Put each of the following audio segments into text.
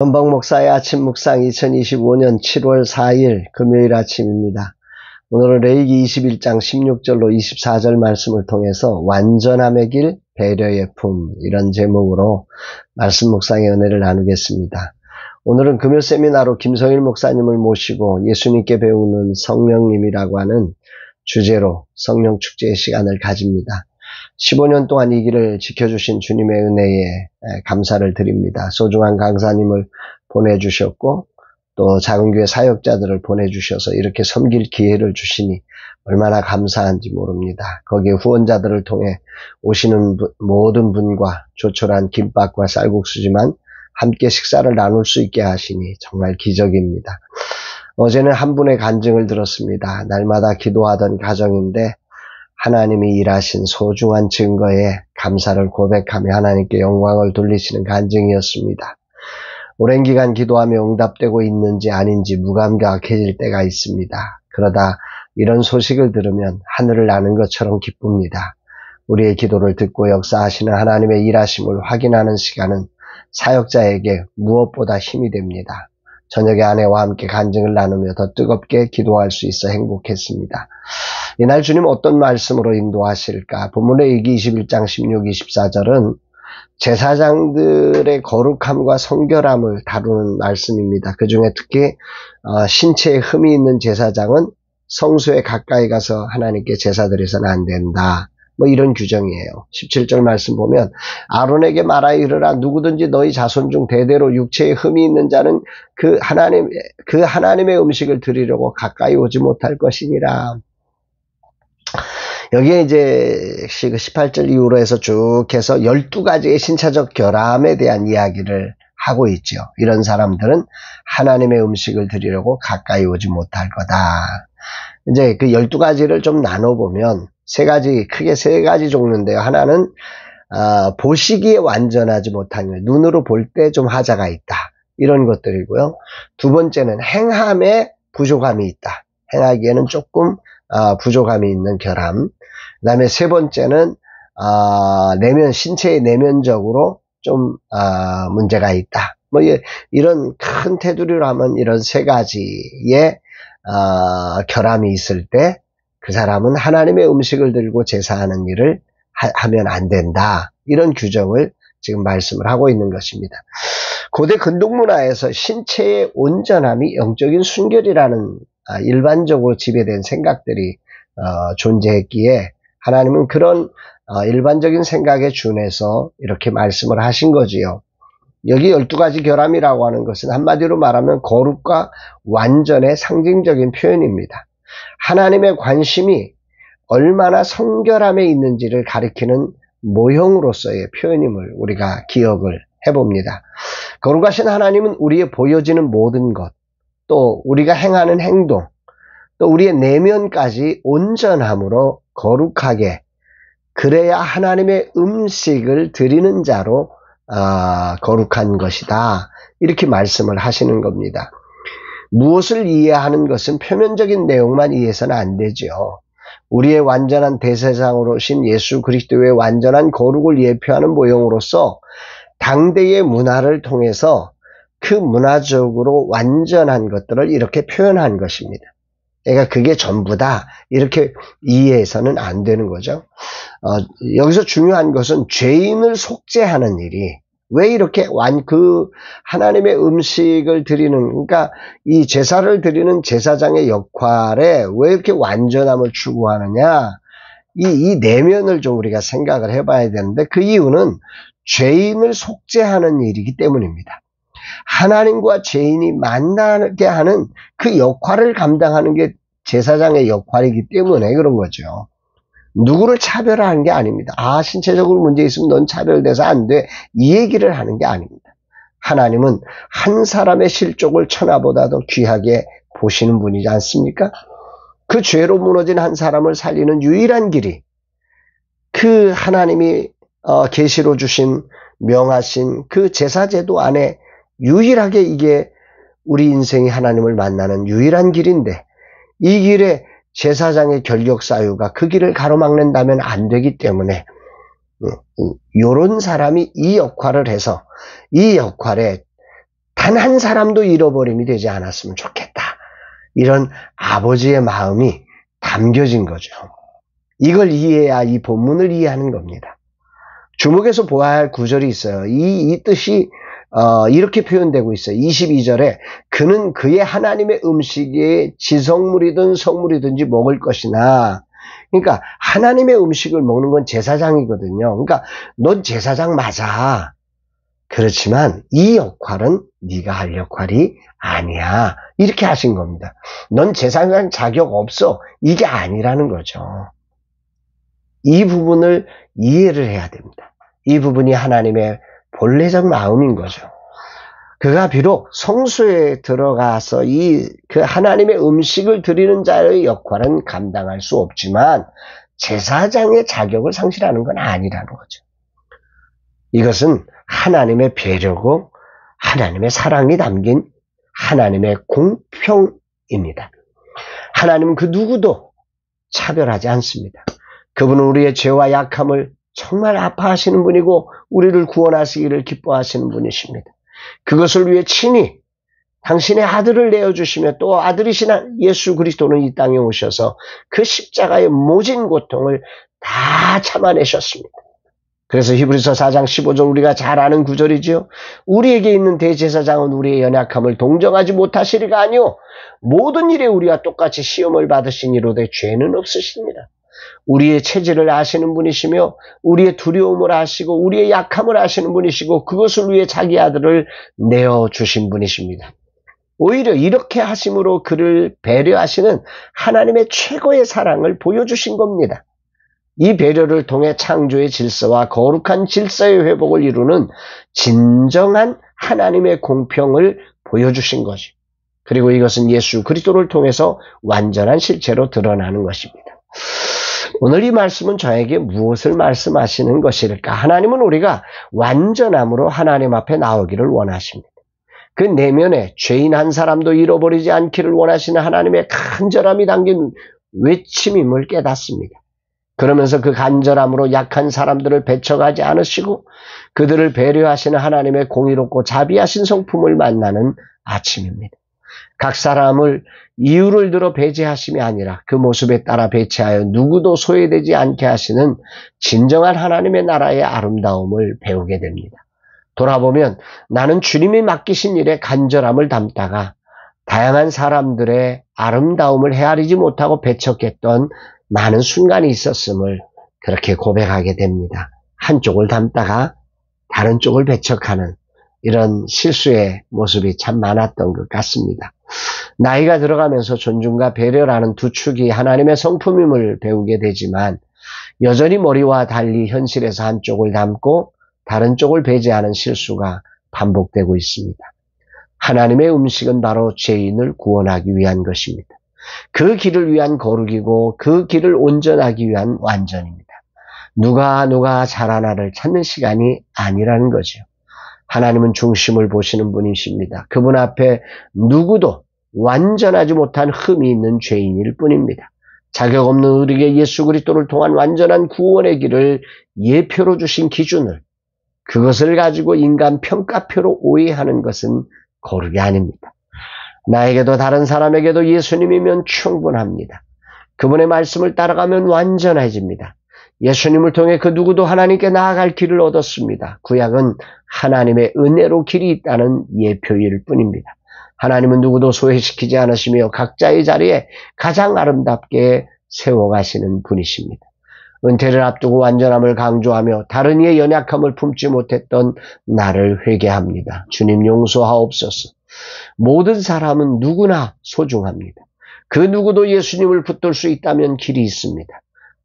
전방 목사의 아침 묵상 2025년 7월 4일 금요일 아침입니다. 오늘은 레위기 21장 16절로 24절 말씀을 통해서 완전함의 길, 배려의 품 이런 제목으로 말씀 묵상의 은혜를 나누겠습니다. 오늘은 금요 세미나로 김성일 목사님을 모시고 예수님께 배우는 성령님이라고 하는 주제로 성령 축제의 시간을 가집니다. 15년 동안 이 길을 지켜주신 주님의 은혜에 감사를 드립니다. 소중한 강사님을 보내주셨고 또 작은 교회 사역자들을 보내주셔서 이렇게 섬길 기회를 주시니 얼마나 감사한지 모릅니다. 거기에 후원자들을 통해 오시는 모든 분과 조촐한 김밥과 쌀국수지만 함께 식사를 나눌 수 있게 하시니 정말 기적입니다. 어제는 한 분의 간증을 들었습니다. 날마다 기도하던 가정인데 하나님이 일하신 소중한 증거에 감사를 고백하며 하나님께 영광을 돌리시는 간증이었습니다. 오랜 기간 기도하며 응답되고 있는지 아닌지 무감각해질 때가 있습니다. 그러다 이런 소식을 들으면 하늘을 나는 것처럼 기쁩니다. 우리의 기도를 듣고 역사하시는 하나님의 일하심을 확인하는 시간은 사역자에게 무엇보다 힘이 됩니다. 저녁에 아내와 함께 간증을 나누며 더 뜨겁게 기도할 수 있어 행복했습니다. 이날 주님 어떤 말씀으로 인도하실까? 본문의 레위기 21장 16, 24절은 제사장들의 거룩함과 성결함을 다루는 말씀입니다. 그 중에 특히 신체에 흠이 있는 제사장은 성소에 가까이 가서 하나님께 제사 드려서는 안 된다. 이런 규정이에요. 17절 말씀 보면 아론에게 말하여 이르라 누구든지 너희 자손 중 대대로 육체에 흠이 있는 자는 그 하나님의 음식을 드리려고 가까이 오지 못할 것이니라. 여기에 이제 18절 이후로 해서 쭉 해서 12가지의 신체적 결함에 대한 이야기를 하고 있죠. 이런 사람들은 하나님의 음식을 드리려고 가까이 오지 못할 거다. 이제 그 12가지를 좀 나눠보면 크게 세 가지 종류인데요. 하나는 보시기에 완전하지 못한 것, 눈으로 볼 때 좀 하자가 있다. 이런 것들이고요. 두 번째는 행함에 부족함이 있다. 행하기에는 조금 부족함이 있는 결함. 그 다음에 세 번째는 신체의 내면적으로 좀 문제가 있다. 이런 큰 테두리로 하면 이런 세 가지의 결함이 있을 때 그 사람은 하나님의 음식을 들고 제사하는 일을 하면 안 된다. 이런 규정을 지금 말씀을 하고 있는 것입니다. 고대 근동문화에서 신체의 온전함이 영적인 순결이라는 일반적으로 지배된 생각들이 존재했기에 하나님은 그런 일반적인 생각에 준해서 이렇게 말씀을 하신 거지요. 여기 12가지 결함이라고 하는 것은 한마디로 말하면 거룩과 완전의 상징적인 표현입니다. 하나님의 관심이 얼마나 성결함에 있는지를 가리키는 모형으로서의 표현임을 우리가 기억을 해봅니다. 거룩하신 하나님은 우리의 보여지는 모든 것, 또 우리가 행하는 행동, 또 우리의 내면까지 온전함으로 거룩하게, 그래야 하나님의 음식을 드리는 자로 거룩한 것이다. 이렇게 말씀을 하시는 겁니다. 무엇을 이해하는 것은 표면적인 내용만 이해해서는 안 되죠. 우리의 완전한 대제사장으로 오신 예수 그리스도의 완전한 거룩을 예표하는 모형으로서 당대의 문화를 통해서 그 문화적으로 완전한 것들을 이렇게 표현한 것입니다. 그러니까 그게 전부다 이렇게 이해해서는 안 되는 거죠. 여기서 중요한 것은 죄인을 속죄하는 일이 왜 이렇게 하나님의 음식을 드리는, 그러니까 이 제사를 드리는 제사장의 역할에 왜 이렇게 완전함을 추구하느냐, 이 내면을 좀 우리가 생각을 해봐야 되는데 그 이유는 죄인을 속죄하는 일이기 때문입니다. 하나님과 죄인이 만나게 하는 그 역할을 감당하는 게 제사장의 역할이기 때문에 그런 거죠. 누구를 차별하는 게 아닙니다. 신체적으로 문제 있으면 넌 차별돼서 안 돼. 이 얘기를 하는 게 아닙니다. 하나님은 한 사람의 실족을 천하보다도 귀하게 보시는 분이지 않습니까? 그 죄로 무너진 한 사람을 살리는 유일한 길이 그 하나님이 계시로 주신 명하신 그 제사제도 안에 유일하게 이게 우리 인생이 하나님을 만나는 유일한 길인데 이 길에 제사장의 결격 사유가 그 길을 가로막는다면 안 되기 때문에 요런 사람이 이 역할을 해서 이 역할에 단 한 사람도 잃어버림이 되지 않았으면 좋겠다. 이런 아버지의 마음이 담겨진 거죠. 이걸 이해해야 이 본문을 이해하는 겁니다. 주목해서 보아야 할 구절이 있어요. 이 뜻이 이렇게 표현되고 있어요. 22절에 그는 그의 하나님의 음식에 지성물이든 성물이든지 먹을 것이나, 그러니까 하나님의 음식을 먹는 건 제사장이거든요. 그러니까 넌 제사장 맞아. 그렇지만 이 역할은 네가 할 역할이 아니야. 이렇게 하신 겁니다. 넌 제사장 자격 없어. 이게 아니라는 거죠. 이 부분을 이해를 해야 됩니다. 이 부분이 하나님의 본래적 마음인 거죠. 그가 비록 성소에 들어가서 그 하나님의 음식을 드리는 자의 역할은 감당할 수 없지만 제사장의 자격을 상실하는 건 아니라는 거죠. 이것은 하나님의 배려고 하나님의 사랑이 담긴 하나님의 공평입니다. 하나님은 그 누구도 차별하지 않습니다. 그분은 우리의 죄와 약함을 정말 아파하시는 분이고 우리를 구원하시기를 기뻐하시는 분이십니다. 그것을 위해 친히 당신의 아들을 내어주시며 또 아들이신 예수 그리스도는 이 땅에 오셔서 그 십자가의 모진 고통을 다 참아내셨습니다. 그래서 히브리서 4장 15절 우리가 잘 아는 구절이지요. 우리에게 있는 대제사장은 우리의 연약함을 동정하지 못하시리가 아니요 모든 일에 우리와 똑같이 시험을 받으시니로되 죄는 없으십니다. 우리의 체질을 아시는 분이시며 우리의 두려움을 아시고 우리의 약함을 아시는 분이시고 그것을 위해 자기 아들을 내어주신 분이십니다. 오히려 이렇게 하심으로 그를 배려하시는 하나님의 최고의 사랑을 보여주신 겁니다. 이 배려를 통해 창조의 질서와 거룩한 질서의 회복을 이루는 진정한 하나님의 공평을 보여주신 것이. 그리고 이것은 예수 그리스도를 통해서 완전한 실체로 드러나는 것입니다. 오늘 이 말씀은 저에게 무엇을 말씀하시는 것일까? 하나님은 우리가 완전함으로 하나님 앞에 나오기를 원하십니다. 그 내면에 죄인 한 사람도 잃어버리지 않기를 원하시는 하나님의 간절함이 담긴 외침임을 깨닫습니다. 그러면서 그 간절함으로 약한 사람들을 배척하지 않으시고 그들을 배려하시는 하나님의 공의롭고 자비하신 성품을 만나는 아침입니다. 각 사람을 이유를 들어 배제하심이 아니라 그 모습에 따라 배치하여 누구도 소외되지 않게 하시는 진정한 하나님의 나라의 아름다움을 배우게 됩니다. 돌아보면 나는 주님이 맡기신 일에 간절함을 담다가 다양한 사람들의 아름다움을 헤아리지 못하고 배척했던 많은 순간이 있었음을 그렇게 고백하게 됩니다. 한쪽을 담다가 다른 쪽을 배척하는 이런 실수의 모습이 참 많았던 것 같습니다. 나이가 들어가면서 존중과 배려라는 두 축이 하나님의 성품임을 배우게 되지만 여전히 머리와 달리 현실에서 한쪽을 담고 다른 쪽을 배제하는 실수가 반복되고 있습니다. 하나님의 음식은 바로 죄인을 구원하기 위한 것입니다. 그 길을 위한 거룩이고 그 길을 온전하기 위한 완전입니다. 누가 자라나를 찾는 시간이 아니라는 거죠. 하나님은 중심을 보시는 분이십니다. 그분 앞에 누구도 완전하지 못한 흠이 있는 죄인일 뿐입니다. 자격 없는 우리에게 예수 그리스도를 통한 완전한 구원의 길을 예표로 주신 기준을 그것을 가지고 인간 평가표로 오해하는 것은 거룩이 아닙니다. 나에게도 다른 사람에게도 예수님이면 충분합니다. 그분의 말씀을 따라가면 완전해집니다. 예수님을 통해 그 누구도 하나님께 나아갈 길을 얻었습니다. 구약은 하나님의 은혜로 길이 있다는 예표일 뿐입니다. 하나님은 누구도 소외시키지 않으시며 각자의 자리에 가장 아름답게 세워가시는 분이십니다. 은퇴를 앞두고 완전함을 강조하며 다른 이의 연약함을 품지 못했던 나를 회개합니다. 주님 용서하옵소서. 모든 사람은 누구나 소중합니다. 그 누구도 예수님을 붙들 수 있다면 길이 있습니다.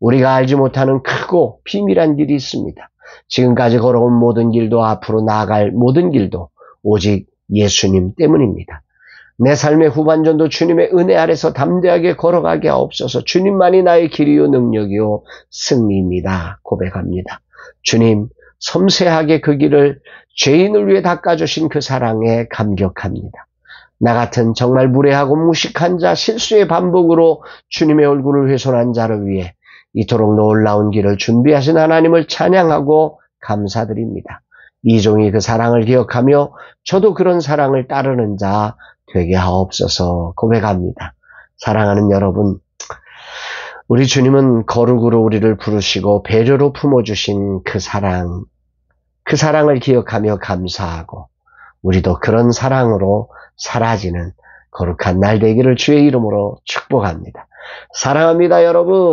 우리가 알지 못하는 크고 비밀한 길이 있습니다. 지금까지 걸어온 모든 길도 앞으로 나아갈 모든 길도 오직 예수님 때문입니다. 내 삶의 후반전도 주님의 은혜 아래서 담대하게 걸어가게 하옵소서. 주님만이 나의 길이요 능력이요 승리입니다. 고백합니다. 주님, 섬세하게 그 길을 죄인을 위해 닦아주신 그 사랑에 감격합니다. 나 같은 정말 무례하고 무식한 자, 실수의 반복으로 주님의 얼굴을 훼손한 자를 위해 이토록 놀라운 길을 준비하신 하나님을 찬양하고 감사드립니다. 이 종이 그 사랑을 기억하며 저도 그런 사랑을 따르는 자 되게 하옵소서 고백합니다. 사랑하는 여러분, 우리 주님은 거룩으로 우리를 부르시고 배려로 품어주신 그 사랑을 기억하며 감사하고 우리도 그런 사랑으로 사라지는 거룩한 날 되기를 주의 이름으로 축복합니다. 사랑합니다, 여러분.